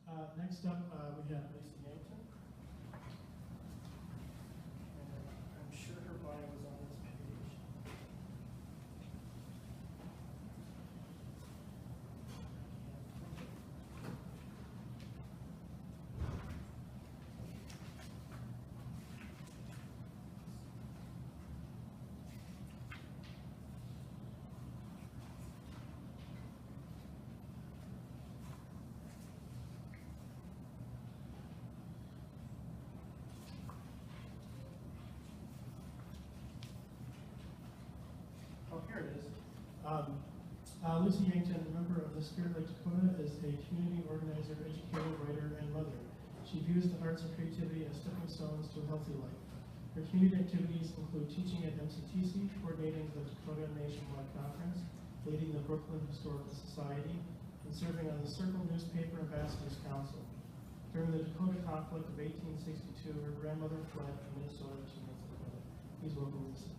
Next up, we have Lisa Yankton. And I'm sure her bio was on this page. Oh, here it is. Lucy Yankton, a member of the Spirit Lake Dakota, is a community organizer, educator, writer, and mother. She views the arts and creativity as stepping stones to a healthy life. Her community activities include teaching at MCTC, coordinating the Dakota Nationwide Conference, leading the Brooklyn Historical Society, and serving on the Circle Newspaper Ambassadors Council. During the Dakota conflict of 1862, her grandmother fled from Minnesota to North Dakota. Please welcome Lisa.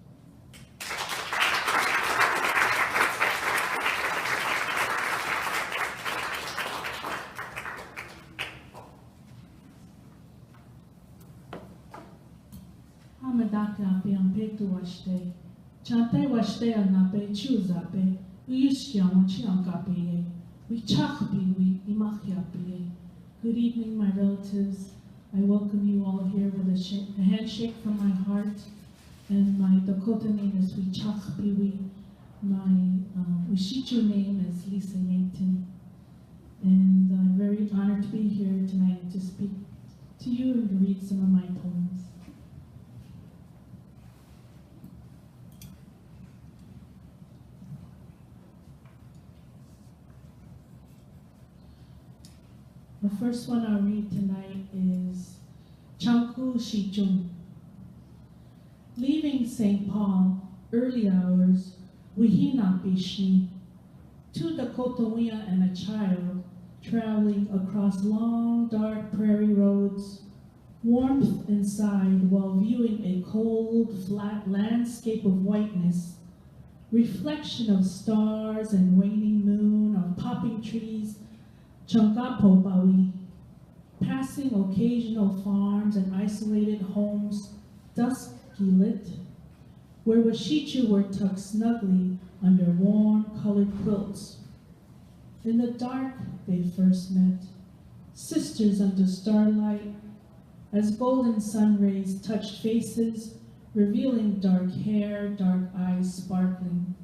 Hamadaka Biampe to Washte, Chante Washte and Nape, Chuzape, Uyishkiam, Chiankape, we Chakapi, we Imachiape. Good evening, my relatives. I welcome you all here with a handshake from my heart. And my Dakota name is Wichakapi. My Wishichu name is Lisa Yankton. And I'm very honored to be here tonight to speak to you and to read some of my poems. The first one I'll read tonight is Chanku Shichung. Leaving St. Paul, early hours, Wihina Bishni, 2 Dakotawea and a child, traveling across long, dark prairie roads, warmth inside while viewing a cold, flat landscape of whiteness, reflection of stars and waning moon, of popping trees, Changapo Bawi, passing occasional farms and isolated homes, dusky lit, where Washichu were tucked snugly under warm colored quilts. In the dark they first met, sisters under starlight, as golden sun rays touched faces, revealing dark hair, dark eyes sparkling.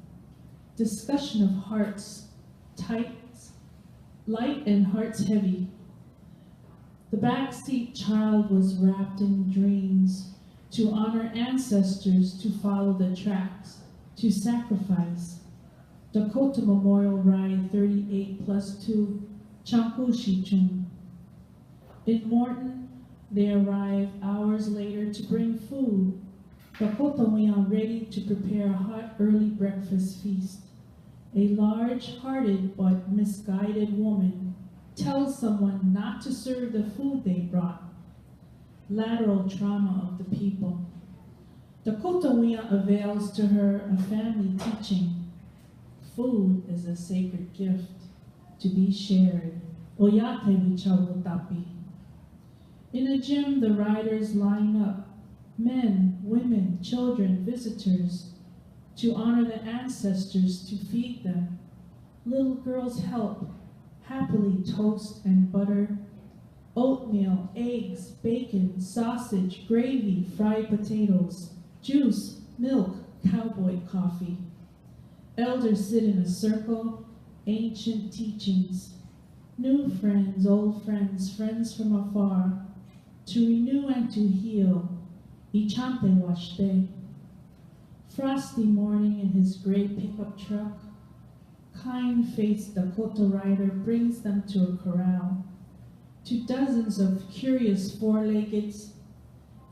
Discussion of hearts, tight, light and hearts heavy. The backseat child was wrapped in dreams to honor ancestors, to follow the tracks, to sacrifice. Dakota Memorial Ride 38+2, Chanku Shichung. In Morton, they arrive hours later to bring food. Dakota Wian ready to prepare a hot early breakfast feast. A large-hearted but misguided woman tells someone not to serve the food they brought. Lateral trauma of the people. Dakota Wea avails to her a family teaching. Food is a sacred gift to be shared. Oyate wichawutapi. In a gym, the riders line up, men, women, children, visitors, to honor the ancestors, to feed them. Little girls help, happily toast and butter, oatmeal, eggs, bacon, sausage, gravy, fried potatoes, juice, milk, cowboy coffee. Elders sit in a circle, ancient teachings. New friends, old friends, friends from afar, to renew and to heal. Ichante washte. Frosty morning in his gray pickup truck, kind-faced Dakota rider brings them to a corral, to dozens of curious four-leggeds,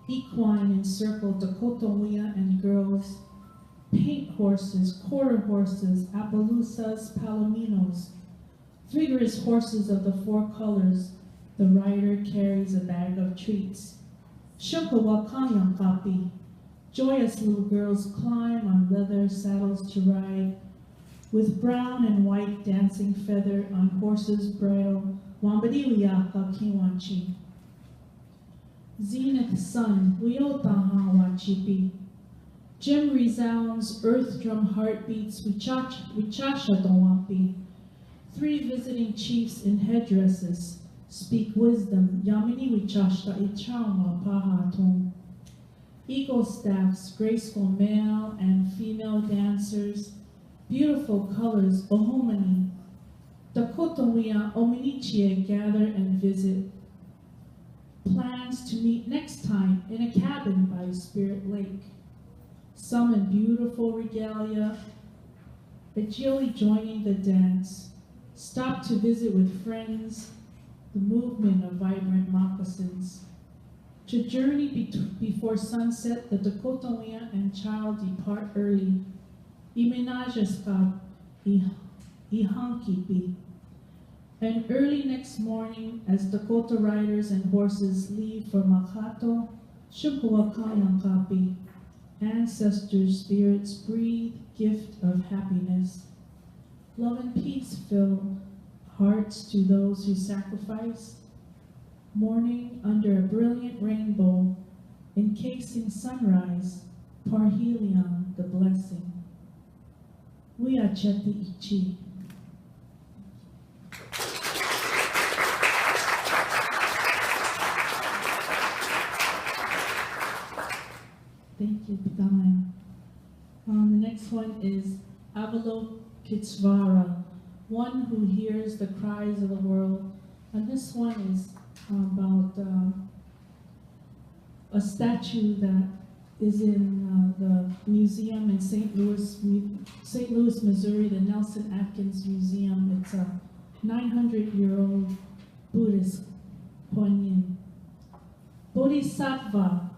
equine encircled Dakota Wea and girls, paint horses, quarter horses, Appaloosas, Palominos, vigorous horses of the 4 colors. The rider carries a bag of treats. Shokawakanyan kapi. Joyous little girls climb on leather saddles to ride, with brown and white dancing feather on horses' bridle, Wambadiwiyaka Kiwanchi. Zenith sun, Wiotaha Wachipi. Gem resounds, earth drum heartbeats, Wichasha Dawampi. 3 visiting chiefs in headdresses speak wisdom, Yamini Wichashta Ichama Pahatum. Eagle staffs, graceful male and female dancers, beautiful colors, Ohomani. Dakotowiya Ominichie gather and visit. Plans to meet next time in a cabin by Spirit Lake. Some in beautiful regalia, Ajili joining the dance. Stop to visit with friends, the movement of vibrant moccasins. To journey before sunset, the Dakotowiya and child depart early. Imenajaska Ihankipi. And early next morning, as Dakota riders and horses leave for Makato, Shukuakayankapi, ancestors' spirits breathe gift of happiness. Love and peace fill hearts to those who sacrifice. Morning under a brilliant rainbow, encasing sunrise, parhelion the blessing. We are Cheti Ichi. Thank you, Pitamayan. The next one is Avalokitesvara, one who hears the cries of the world. And this one is about a statue that is in the museum in St. Louis, Missouri, the Nelson Atkins Museum. It's a 900-year-old Buddhist Ponyin. Bodhisattva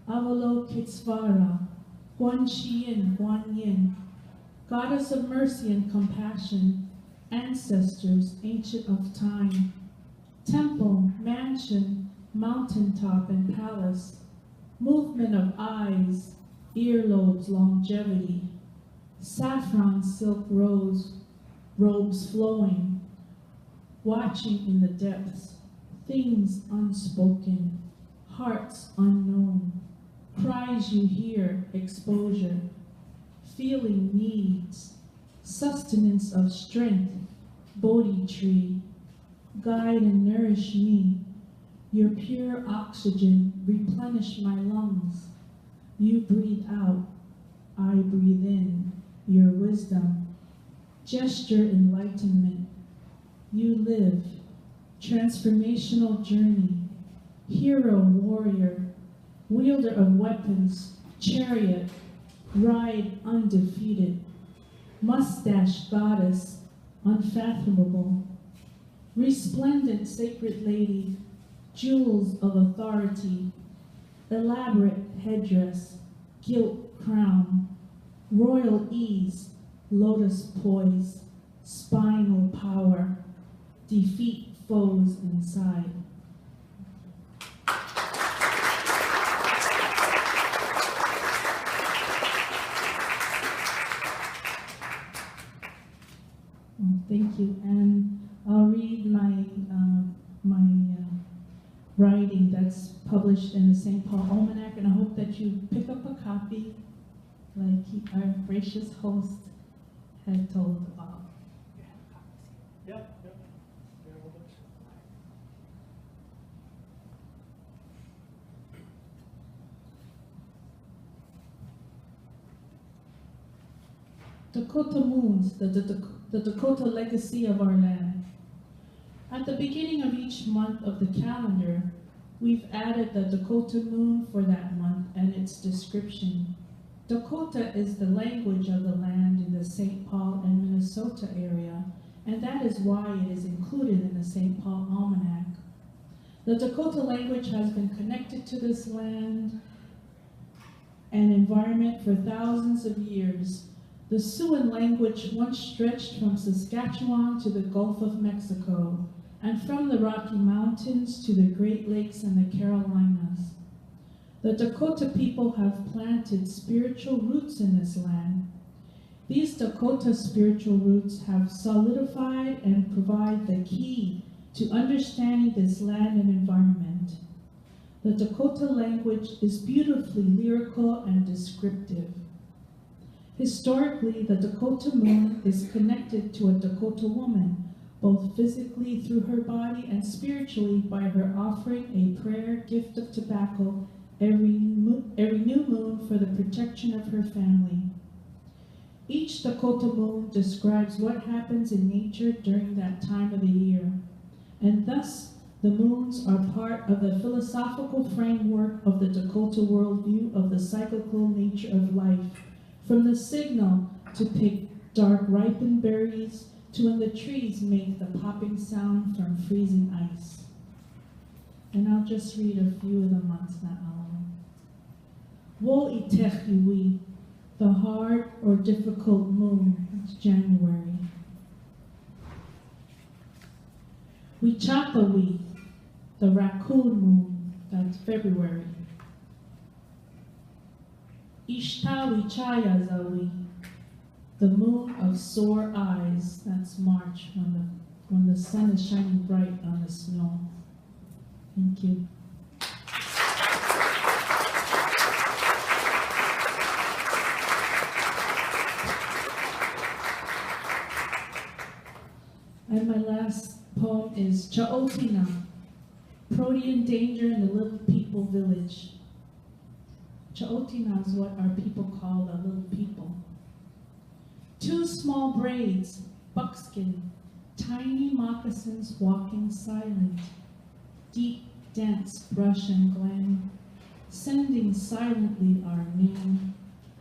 Avalokitesvara, Guanyin, goddess of mercy and compassion, ancestors, ancient of time, temple, mansion, mountaintop, and palace, movement of eyes, earlobes, longevity, saffron silk robes flowing, watching in the depths, things unspoken, hearts unknown, cries you hear, exposure, feeling needs, sustenance of strength, Bodhi tree, guide and nourish me, your pure oxygen, replenish my lungs, you breathe out, I breathe in, your wisdom, gesture enlightenment, you live, transformational journey, hero warrior, wielder of weapons, chariot, ride undefeated, mustache goddess, unfathomable, resplendent sacred lady, jewels of authority, elaborate headdress, gilt crown, royal ease, lotus poise, spinal power, defeat foes inside. Thank you, and I'll read my writing that's published in the St. Paul Almanac, and I hope that you pick up a copy, like our gracious host had told about. Yep. Dakota moons, the Dakota legacy of our land. At the beginning of each month of the calendar, we've added the Dakota moon for that month and its description. Dakota is the language of the land in the St. Paul and Minnesota area, and that is why it is included in the St. Paul Almanac. The Dakota language has been connected to this land and environment for thousands of years. The Siouan language once stretched from Saskatchewan to the Gulf of Mexico, and from the Rocky Mountains to the Great Lakes and the Carolinas. The Dakota people have planted spiritual roots in this land. These Dakota spiritual roots have solidified and provide the key to understanding this land and environment. The Dakota language is beautifully lyrical and descriptive. Historically, the Dakota moon is connected to a Dakota woman, both physically through her body and spiritually by her offering a prayer gift of tobacco every new moon for the protection of her family. Each Dakota moon describes what happens in nature during that time of the year, and thus the moons are part of the philosophical framework of the Dakota worldview of the cyclical nature of life, from the signal to pick dark ripened berries to when the trees make the popping sound from freezing ice. And I'll just read a few of the months now. Wo itechiwi, the hard or difficult moon, it's January. Wichakawi, the raccoon moon, that's February. Ishtawichayazawi, the moon of sore eyes, that's March, when the sun is shining bright on the snow. Thank you. And my last poem is Cha'otina, Protean Danger in the Little People Village. Cha'otina is what our people call the little people. Two small braids, buckskin, tiny moccasins walking silent, deep, dense brush and glen, sending silently our name,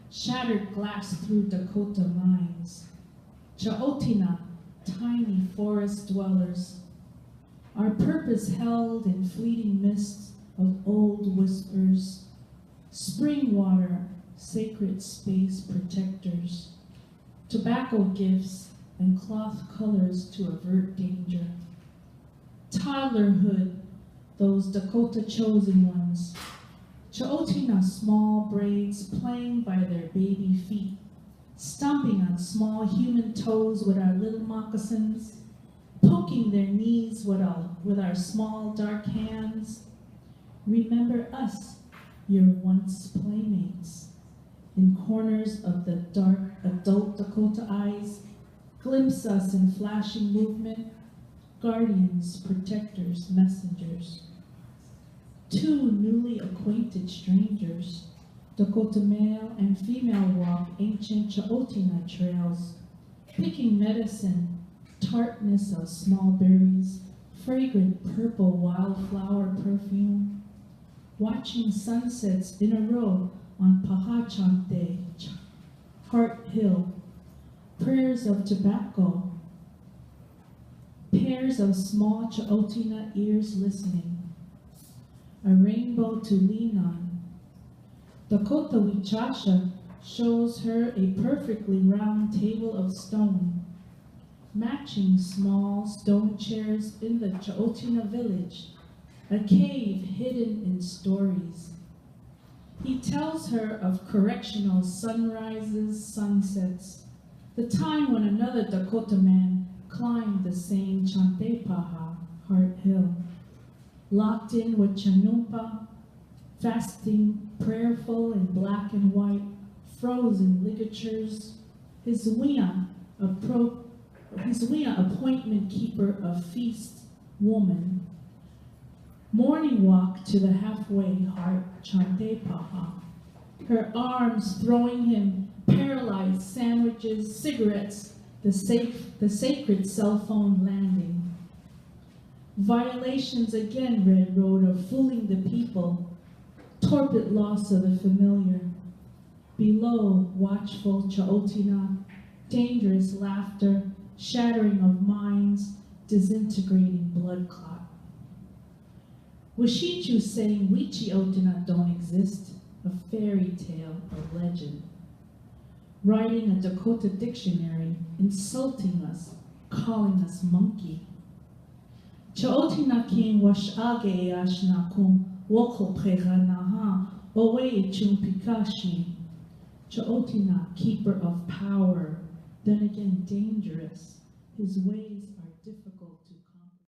shattered glass through Dakota minds. Cha'otina, tiny forest dwellers, our purpose held in fleeting mists of old whispers, spring water, sacred space protectors, tobacco gifts and cloth colors to avert danger. Toddlerhood, those Dakota chosen ones, Cha'otina small braids playing by their baby feet, stomping on small human toes with our little moccasins, poking their knees with our small dark hands. Remember us, your once playmates. In corners of the dark adult Dakota eyes, glimpse us in flashing movement, guardians, protectors, messengers. Two newly acquainted strangers, Dakota male and female walk ancient Cha'otina trails, picking medicine, tartness of small berries, fragrant purple wildflower perfume, watching sunsets in a row on Pahachante, Heart Hill, prayers of tobacco, pairs of small Cha'otina ears listening, a rainbow to lean on. Dakota Wichasha shows her a perfectly round table of stone, matching small stone chairs in the Cha'otina village, a cave hidden in stories. He tells her of correctional sunrises, sunsets, the time when another Dakota man climbed the same Chantepaha, Heart Hill, locked in with Chanumpa, fasting, prayerful in black and white, frozen ligatures, his wia appointment keeper of feast, woman, morning walk to the halfway heart, Chantepaha, her arms throwing him paralyzed sandwiches, cigarettes, the sacred cell phone landing. Violations again, Red Road, of fooling the people, torpid loss of the familiar. Below, watchful Cha'otina, dangerous laughter, shattering of minds, disintegrating blood clot. Washichu saying we Cha'otina don't exist, a fairy tale, a legend. Writing a Dakota dictionary, insulting us, calling us monkey. Cha'otina king washage ashnakum woko prehanaha owe chumpikashi. Cha'otina, keeper of power, then again dangerous, his ways